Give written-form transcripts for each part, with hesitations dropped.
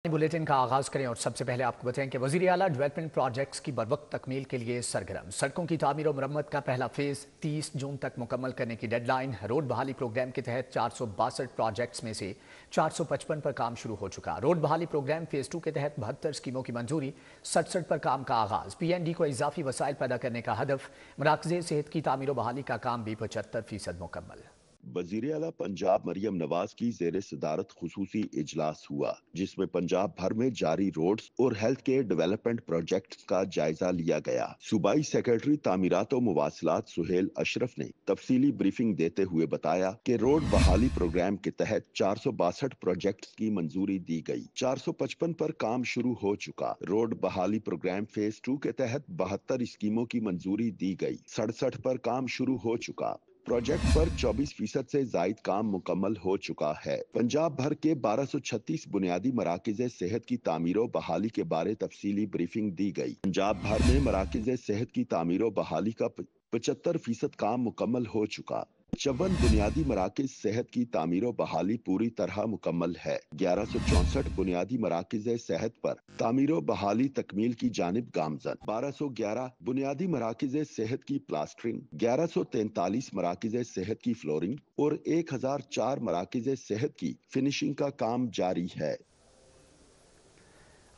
Bulletin का आगाज करें और सबसे पहले आपको बताएं कि वज़ीर आला डेवलपमेंट प्रोजेक्ट्स की बरवक्त तकमील के लिए सरगर्म। सड़कों की तामीर और मरम्मत का पहला फेज 30 जून तक मुकम्मल करने की डेडलाइन। रोड बहाली प्रोग्राम के तहत 462 प्रोजेक्ट्स में से 455 पर काम शुरू हो चुका। रोड बहाली प्रोग्राम फेज 2 के तहत 72 स्कीमों की मंजूरी, 67 पर काम का आगाज। PND को इजाफी वसाइल पैदा करने का हदफ। मराकज़े सेहत की तामीर और बहाली का काम भी 75% मुकम्मल। वजीर आला पंजाब मरियम नवाज की जेर सदारत खुसूसी इजलास हुआ, जिसमें पंजाब भर में जारी रोड्स और हेल्थ केयर डेवलपमेंट प्रोजेक्ट्स का जायजा लिया गया। सूबाई सेक्रेटरी तामीरात और मुवासलात सुहेल अशरफ ने तफसीली ब्रीफिंग देते हुए बताया कि रोड बहाली प्रोग्राम के तहत 462 प्रोजेक्ट्स की मंजूरी दी गई। 455 पर काम शुरू हो चुका। रोड बहाली प्रोग्राम फेज 2 के तहत 72 स्कीमों की मंजूरी दी गई। 67 पर काम शुरू हो चुका। प्रोजेक्ट पर 24% से जायद काम मुकम्मल हो चुका है। पंजाब भर के 1236 बुनियादी मराकिज़ सेहत की तामीर और बहाली के बारे तफसीली ब्रीफिंग दी गई। पंजाब भर में मराकिज़ सेहत की तामीर और बहाली का 75% काम मुकम्मल हो चुका। 54 बुनियादी मराकिज सेहत की तामीर और बहाली पूरी तरह मुकम्मल है। 1164 बुनियादी मराकिज सेहत पर तामीर और बहाली तकमील की जानिब गामजन। 1211 बुनियादी मराकिज सेहत की प्लास्टरिंग, 1143 मराकिज सेहत की फ्लोरिंग और 1004 मराकिज सेहत की फिनिशिंग का काम जारी है।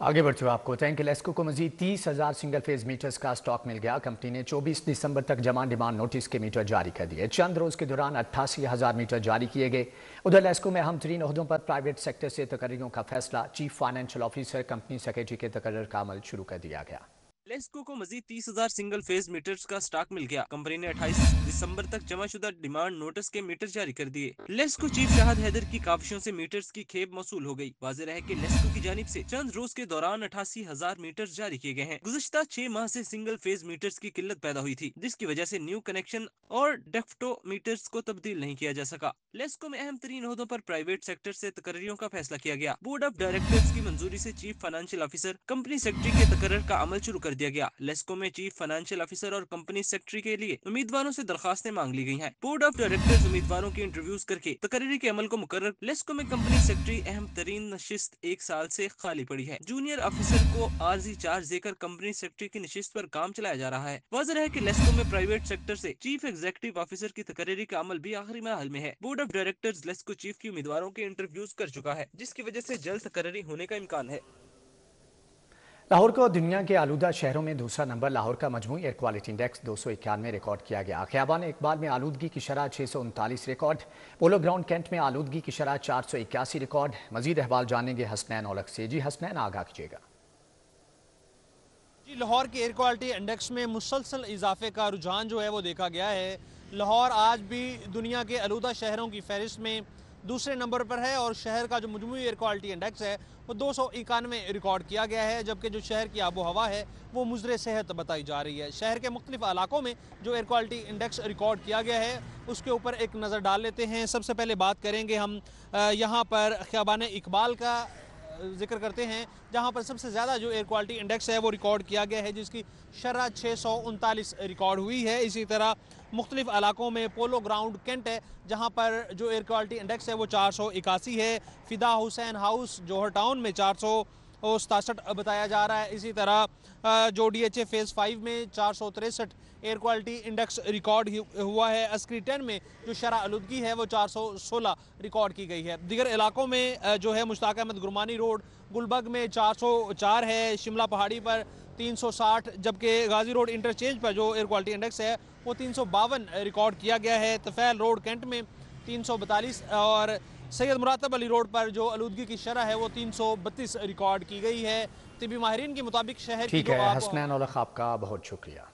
आगे बढ़ते हुए आपको बताएं कि लेस्को को मजीद 30,000 सिंगल फेज मीटर्स का स्टॉक मिल गया। कंपनी ने 24 दिसंबर तक जमा डिमांड नोटिस के मीटर जारी कर दिए। चंद रोज के दौरान 88,000 मीटर जारी किए गए। उधर लेस्को में अहम तरीन ओहदों पर प्राइवेट सेक्टर से तकर्रियों का फैसला। Chief financial officer, company secretary के तकर्रर का अमल शुरू कर दिया गया। लेस्को को मजीद 30,000 सिंगल फेज मीटर्स का स्टॉक मिल गया। कंपनी ने 28 दिसंबर तक जमा शुदा डिमांड नोटिस के मीटर जारी कर दिए। लेस्को चीफ शाहद हैदर की काविशों से मीटर्स की खेप मसूल हो गई। वाज़ेह है कि लेस्को की जानिब से चंद रोज के दौरान 88,000 मीटर्स जारी किए गए हैं। गुज़श्ता 6 माह से सिंगल फेज मीटर्स की किल्लत पैदा हुई थी, जिसकी वजह से न्यू कनेक्शन और डेफ्टो मीटर्स को तब्दील नहीं किया जा सका। लेस्को में अहम तरीन ओहदों पर प्राइवेट सेक्टर से तकर्रियों का फैसला किया गया। बोर्ड ऑफ डायरेक्टर्स की मंजूरी से chief financial officer, company secretary के तकर्रर का अमल शुरू कर दिया गया। लेस्को में चीफ फाइनेंशियल ऑफिसर और कंपनी सेक्रेटरी के लिए उम्मीदवारों से दरखास्तें मांग ली गई हैं। बोर्ड ऑफ डायरेक्टर्स उम्मीदवारों के इंटरव्यूज करके तकर्री के अमल को मुकर्रर। लेस्को में कंपनी सेक्रेटरी अहम तरीन नशिस्त 1 साल से खाली पड़ी है। जूनियर ऑफिसर को आर्जी चार्ज देकर कंपनी सेक्रेटरी की नशिस्त पर काम चलाया जा रहा है। वाज़ेह है कि लेस्को में प्राइवेट सेक्टर से चीफ एग्जीक्यूटिव ऑफिसर की तकर्री का अमल भी आखिरी मरहल में है। Board of directors LESCO chief की उम्मीदवारों के इंटरव्यूज कर चुका है, जिसकी वजह से जल्द तकर्री होने का इम्कान है। लाहौर को दुनिया के आलूदा शहरों में दूसरा नंबर। लाहौर का मजमूई एयर क्वालिटी इंडेक्स 291 रिकॉर्ड किया गया। खियाबान इकबाल में आलूदगी की शरह 639 रिकॉर्ड। पोलो ग्राउंड कैंट में आलूदगी की शरह 481 रिकॉर्ड। मजीद अहवाल जानेंगे हसनैन औलख से। जी हसनैन, आगाह कीजिएगा। जी, लाहौर के एयर क्वालिटी इंडेक्स में मुसलसल इजाफे का रुझान जो है वो देखा गया है। लाहौर आज भी दुनिया के आलूदा शहरों की फहरिस्त में दूसरे नंबर पर है और शहर का जो मजमूई एयर क्वालिटी इंडेक्स है वो 291 रिकॉर्ड किया गया है, जबकि जो शहर की आबो हवा है वो मुज़र सेहत बताई जा रही है। शहर के मुख्तलिफ इलाकों में जो एयर क्वालिटी इंडेक्स रिकॉर्ड किया गया है उसके ऊपर एक नज़र डाल लेते हैं। सबसे पहले बात करेंगे हम यहाँ पर खियाबान इकबाल का जिक्र करते हैं, जहां पर सबसे ज़्यादा जो एयर क्वालिटी इंडेक्स है वो रिकॉर्ड किया गया है, जिसकी शरह 639 रिकॉर्ड हुई है। इसी तरह मुख्तलिफ इलाकों में पोलो ग्राउंड कैंट है, जहां पर जो एयर क्वालिटी इंडेक्स है वो 481 है। फिदा हुसैन हाउस जौहर टाउन में 467 बताया जा रहा है। इसी तरह जो DHA फेज़ 5 में 463 एयर क्वालिटी इंडेक्स रिकॉर्ड हुआ है। अस्करी 10 में जो शरह आलूदगी है वो 416 रिकॉर्ड की गई है। दीगर इलाकों में जो है मुश्ताक अहमद गुरमानी रोड गुलबर्ग में 404 है। शिमला पहाड़ी पर 360, जबकि गाजी रोड इंटरचेंज पर जो एयर क्वालिटी इंडेक्स है वो 352 रिकॉर्ड किया गया है। तफैल रोड कैंट में 342 और सैयद मुरातब अली रोड पर जो आलूदगी की शरह है वो 332 रिकॉर्ड की गई है। तिबी माहिरीन के मुताबिक शहर की ठीक है हसनैन औलख, आपका बहुत शुक्रिया।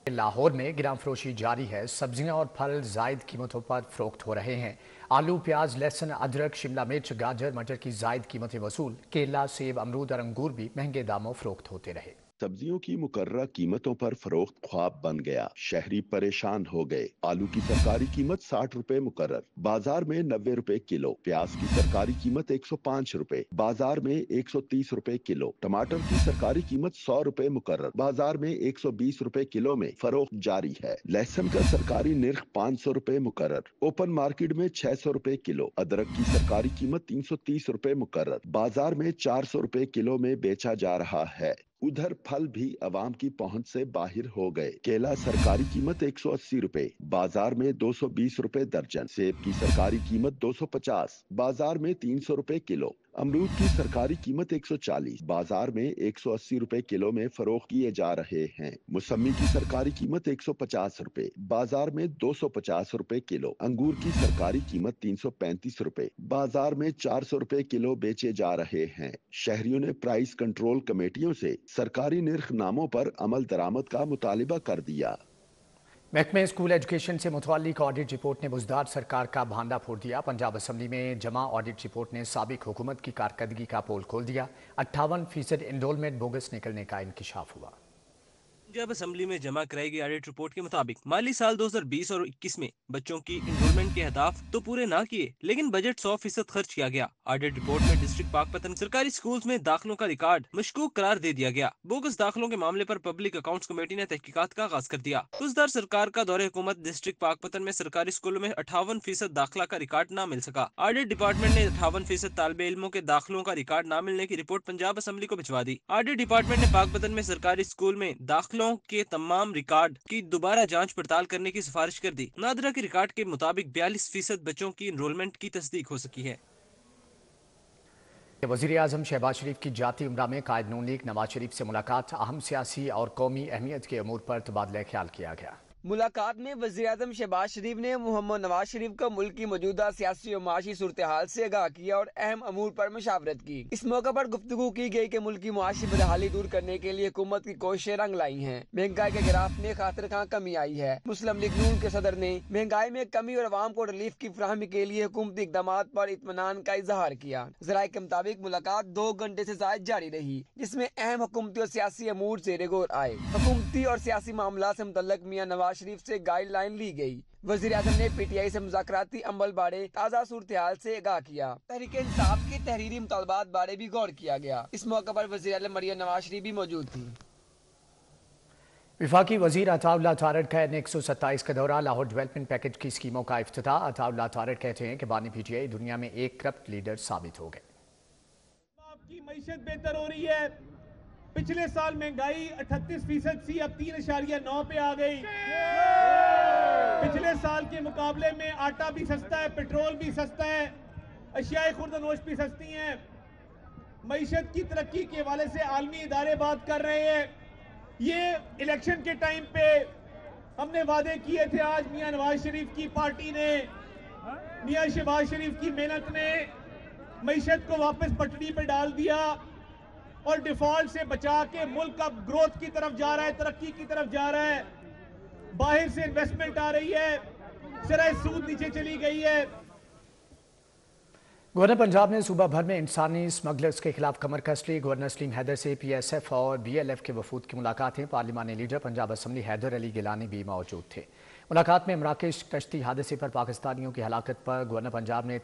लाहौर में गिराम फरोशी जारी है। सब्जियां और फल जायद कीमतों पर फरोख्त हो रहे हैं। आलू, प्याज, लहसुन, अदरक, शिमला मिर्च, गाजर, मटर की जायद कीमतें वसूल। केला, सेब, अमरूद और अंगूर भी महंगे दामों फरोख्त होते रहे। सब्जियों की मुकर्ररा कीमतों पर फरोख्त ख्वाब बन गया। शहरी परेशान हो गए। आलू की सरकारी कीमत 60 रुपए मुकर्रर, बाजार में 90 रुपए किलो। प्याज की सरकारी कीमत 105 रुपए, बाजार में 130 रुपए किलो। टमाटर की सरकारी कीमत 100 रुपए मुकर्रर, बाजार में 120 रुपए किलो में फरोख्त जारी है। लहसुन का सरकारी निर्ख 500 रुपए मुकर्रर, ओपन मार्केट में 600 रुपए किलो। अदरक की सरकारी कीमत 330 रुपए मुकर्रर, बाजार में 400 रुपए किलो में बेचा जा रहा है। उधर फल भी अवाम की पहुंच से बाहर हो गए। केला सरकारी कीमत 180 रुपए, बाजार में 220 रुपए दर्जन। सेब की सरकारी कीमत 250, बाजार में 300 रुपए किलो। अमरूद की सरकारी कीमत 140, बाजार में 180 रुपए किलो में फरोख्त किए जा रहे हैं। मौसमी की सरकारी कीमत 150 रुपए, बाजार में 250 रुपए किलो। अंगूर की सरकारी कीमत 335 रुपए, बाजार में 400 रुपए किलो बेचे जा रहे हैं। शहरियों ने प्राइस कंट्रोल कमेटियों से सरकारी निर्खनामों पर अमल दरामद का मुतालिबा कर दिया। महकमे स्कूल एजुकेशन से मुतल्लिक ऑडिट रिपोर्ट ने बुज़दार सरकार का भांडा फोड़ दिया। पंजाब असम्बली में जमा ऑडिट रिपोर्ट ने साबिक हुकूमत की कारकर्दगी का पोल खोल दिया। 58% एनरोलमेंट बोगस निकलने का इंकिशाफ हुआ। पंजाब असम्बली में जमा कराई गई ऑडिट रिपोर्ट के मुताबिक माली साल 2020 और 21 में बच्चों की एनरोलमेंट के हदाफ तो पूरे ना किए, लेकिन बजट 100% खर्च किया गया। ऑडिट रिपोर्ट में डिस्ट्रिक्ट पाकपतन सरकारी स्कूल्स में दाखिलों का रिकॉर्ड मशकूक करार दे दिया गया। बोगस दाखिलों के मामले पर पब्लिक अकाउंट्स कमेटी ने तहकीकात का आगाज कर दिया। बुज़दार सरकार का दौरे हुकूमत डिस्ट्रिक्ट पाकपतन में सरकारी स्कूलों में 58% दाखिला का रिकॉर्ड न मिल सका। ऑडिट डिपार्टमेंट ने 58% तालिबे इल्मों के दाखिलों का रिकॉर्ड न मिलने की रिपोर्ट पंजाब असम्बली को भिजवा दी। ऑडिट डिपार्टमेंट ने पाकपतन में सरकारी स्कूल में दाखिलों के तमाम रिकॉर्ड की दोबारा जांच पड़ताल करने की सिफारिश कर दी। नादरा के रिकॉर्ड के मुताबिक 42% बच्चों की एनरोलमेंट की तस्दीक हो सकी है। वज़ीर आज़म शहबाज शरीफ की जाती उम्रा में कायद नून लीग नवाज शरीफ से मुलाकात। अहम सियासी और कौमी अहमियत के अमूर पर तबादला ख्याल किया गया। मुलाकात में वज़ीर आज़म शहबाज शरीफ ने मोहम्मद नवाज शरीफ को मुल्क की मौजूदा सियासी और माशी सूरत हाल से आगाह किया और अहम अमूर पर मुशावरत की। इस मौके पर गुफ्तगू की गई कि मुल्क की मुआशी बदहाली दूर करने के लिए हुकूमत की कोशिशें रंग लाई हैं। महंगाई के ग्राफ में खातिर खां कमी आई है। मुस्लिम लीग नून के सदर ने महंगाई में कमी और अवाम को रिलीफ की फराहमी के लिए हुकूमती इक़दाम पर इत्मीनान का इजहार किया। ज़राए के मुताबिक मुलाकात 2 घंटे से ज़ायद जारी रही, जिसमें अहम हुकूमती और सियासी अमूर ज़ेरे गौर आए। हुकूमती और सियासी मामला से मुतल्लक मियां नवाज शरीफ से गाइडलाइन ली गई। वज़ीर आज़म ने PTI से मुज़ाकराती अमल बारे ताज़ा सूरत हाल से आगाह किया। तहरीक इंसाफ के तहरीरी मुतालबात बारे भी गौर किया गया। इस मौके पर वज़ीर आज़म मरियम नवाज शरीफ भी मौजूद थी। वफाकी वज़ीर अताउल्लाह तारड़ का 127 का दौरा। लाहौर डेवलपमेंट पैकेज की स्कीमों का इफ्तिताह। अताउल्लाह तारड़ कहते हैं कि बानी PTI दुनिया में एक करप्ट लीडर साबित हो गए। आपकी मईशत बेहतर हो रही है। पिछले साल महंगाई 38% थी, अब 3.9 पे आ गई। पिछले साल के मुकाबले में आटा भी सस्ता है, पेट्रोल भी सस्ता है, अशियाए खुर्दनोश भी सस्ती हैं। मईशत की तरक्की के हवाले से आलमी इदारे बात कर रहे हैं। ये इलेक्शन के टाइम पे हमने वादे किए थे। आज मियां नवाज शरीफ की पार्टी ने, मियां शहबाज शरीफ की मेहनत ने मईशत को वापस पटड़ी पे डाल दिया और डिफॉल्ट से बचा के मुल्क अब ग्रोथ की तरफ जा रहा है, तरक्की की तरफ जा रहा है। बाहर से इन्वेस्टमेंट आ रही है, शरह सूद नीचे चली गई है। गवर्नर पंजाब ने सूबा भर में इंसानी स्मगलर्स के खिलाफ कमर कस ली। गवर्नर सलीम हैदर से PSF और BLF के वफूद की मुलाकातें। पार्लिमानी लीडर पंजाब असम्बली हैदर अली गिलानी भी मौजूद थे। मुलाकात में मराकेश कश्ती हादसे पर पाकिस्तानियों की हलाकत पर गवर्नर पंजाब ने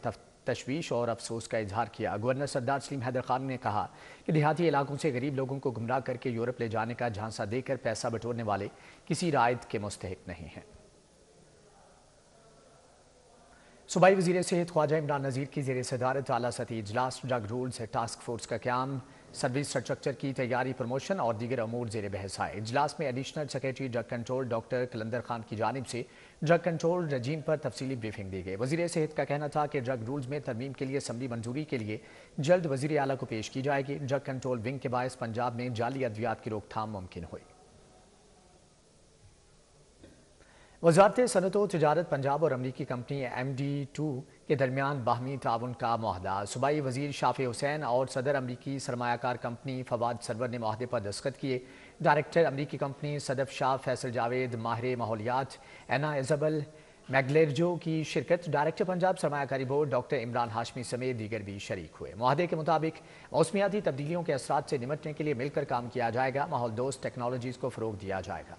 तशवीश और अफसोस का इजहार किया। गवर्नर सरदार सलीम हैदर खान ने कहा कि देहाती इलाकों से गरीब लोगों को गुमराह करके यूरोप ले जाने का झांसा देकर पैसा बटोरने वाले किसी रायत के मुस्तहिक नहीं हैं। सूबाई वज़ीर सेहत ख्वाजा इमरान नज़ीर की ज़ेर सदारत आला सतही इजलास। ड्रग रूल्स टास्क फोर्स का क़याम, सर्विस स्ट्रक्चर की तैयारी, प्रमोशन और दीगर अमूर ज़ेर बहस आए। इजलास में additional secretary drug control doctor Qalandar Khan की जानिब से ड्रग कंट्रोल रजीम पर तफसीली ब्रीफिंग दी गई। वज़ीर सेहत का कहना था कि ड्रग रूल्स में तरमीम के लिए असम्बली मंजूरी के लिए जल्द वज़ीर आला को पेश की जाएगी। ड्रग कंट्रोल विंग के बायस पंजाब में जाली अद्वियात की रोकथाम मुमकिन हुई। वज़ारत सनअत व तिजारत पंजाब और अमरीकी कंपनी MD2 के दरमियान बाहमी ताउन का मुआहदा। सूबाई वज़ीर शाफी हुसैन और सदर अमरीकी सरमायाकार कंपनी फवाद सरवर ने मुआहदे पर दस्तखत किए। डायरेक्टर अमरीकी कंपनी सदफ शाह, फैसल जावेद, माहिर माहौलियात एना इज़ाबल, मैग्लेरजो की शिरकत डायरेक्टर पंजाब सरमायाकारी बोर्ड डॉक्टर इमरान हाशमी समेत दीगर भी शरीक हुए। मुआहदे के मुताबिक मौसमियाती तब्दीलियों के असरात से निपटने के लिए मिलकर काम किया जाएगा। माहौल दोस्त टेक्नोलॉजीज को फरोग दिया जाएगा।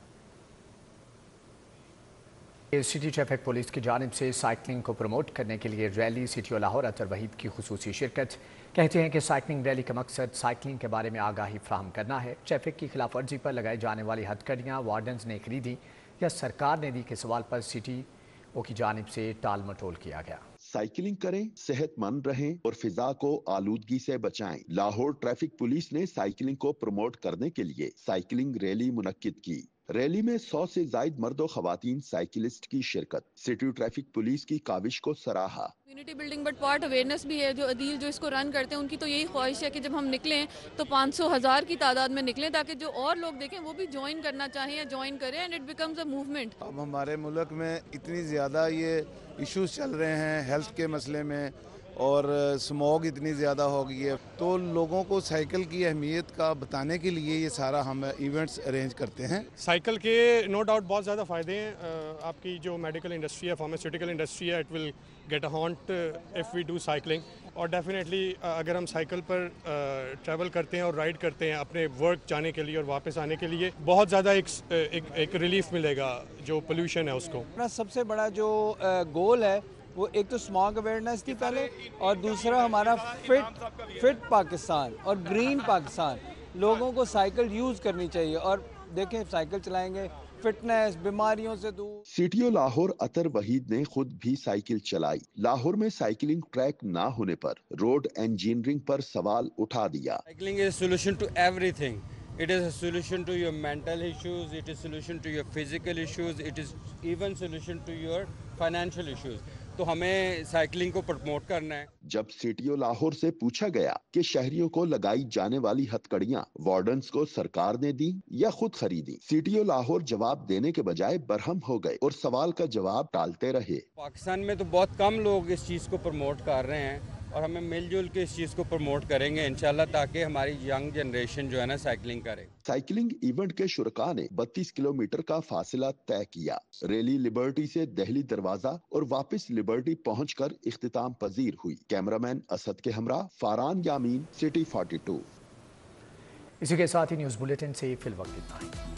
सिटी ट्रैफिक पुलिस की जानिब से साइकिलिंग को प्रमोट करने के लिए रैली, सीटीओ लाहौर अतर वहीद की खुसूसी शिरकत। कहते हैं कि साइकिलिंग रैली का मकसद साइकिलिंग के बारे में आगाही फराहम करना है। ट्रैफिक की खिलाफ वर्जी पर लगाई जाने वाली हथकड़ियाँ वार्डन्स ने खरीदी या सरकार ने दी के सवाल पर सिटीओ की जानिब से टाल मटोल किया गया। साइकिलिंग करें, सेहतमंद रहें और फिजा को आलूदगी से बचाएं। लाहौर ट्रैफिक पुलिस ने साइकिलिंग को प्रमोट करने के लिए साइकिलिंग रैली मुनक्किद की। रैली में 100 से जायद मर्द और खवातीन साइकिलिस्ट की शिरकत। सिटी ट्रैफिक पुलिस की काविश को सराहा। Community building but part awareness भी है। जो अदील जो इसको रन करते हैं उनकी तो यही ख्वाहिश है कि जब हम निकलें तो 500,000 की तादाद में निकलें, ताकि जो और लोग देखें वो भी ज्वाइन करना चाहें या ज्वाइन करें and it becomes a movement. अब हमारे मुल्क में इतनी ज़्यादा ये इश्यूज चल रहे हैं हेल्थ के मसले में, और स्मॉग इतनी ज़्यादा हो गई है, तो लोगों को साइकिल की अहमियत का बताने के लिए ये सारा हम इवेंट्स अरेंज करते हैं। साइकिल के नो डाउट बहुत ज़्यादा फ़ायदे हैं। आपकी जो मेडिकल इंडस्ट्री है, फार्मास्यूटिकल इंडस्ट्री है, it will get a haunt if we do cycling. और डेफिनेटली अगर हम साइकिल पर ट्रैवल करते हैं और राइड करते हैं अपने वर्क जाने के लिए और वापस आने के लिए, बहुत ज़्यादा एक रिलीफ मिलेगा जो पोल्यूशन है उसको। अपना सबसे बड़ा जो गोल है वो एक तो स्मॉग अवेयरनेस की पहले, और दूसरा हमारा फिट पाकिस्तान और ग्रीन पाकिस्तान। लोगों को साइकिल यूज़ करनी चाहिए, और देखें साइकिल चलाएंगे फिटनेस, बीमारियों से दूर। सीटीओ लाहौर अतर वहीद ने खुद भी साइकिल चलाई। लाहौर में साइकिलिंग ट्रैक ना होने पर रोड इंजीनियरिंग पर सवाल उठा दिया। Cycling is solution to everything. It is a solution to your mental issues, it is solution to your physical issues, it is even solution to your financial issues. तो हमें cycling को promote करना है। जब सीटीओ लाहौर से पूछा गया कि शहरियों को लगाई जाने वाली हथकड़ियां वार्डन्स को सरकार ने दी या खुद खरीदी, सीटीओ लाहौर जवाब देने के बजाय बरहम हो गए और सवाल का जवाब टालते रहे। पाकिस्तान में तो बहुत कम लोग इस चीज़ को प्रमोट कर रहे हैं, और हमें मिलजुल के इस चीज़ को प्रमोट करेंगे इंशाल्लाह, ताकि हमारी यंग जनरेशन जो है ना साइकिलिंग करे। साइकिलिंग इवेंट के शुरका ने 32 किलोमीटर का फासला तय किया। रैली लिबर्टी से दहली दरवाजा और वापस लिबर्टी पहुंचकर इख्तिताम पजीर हुई। कैमरामैन असद के हमरा फारान यामीन, सिटी 42। इसी के साथ ही न्यूज़ बुलेटिन से फिलवक्त इतना ही।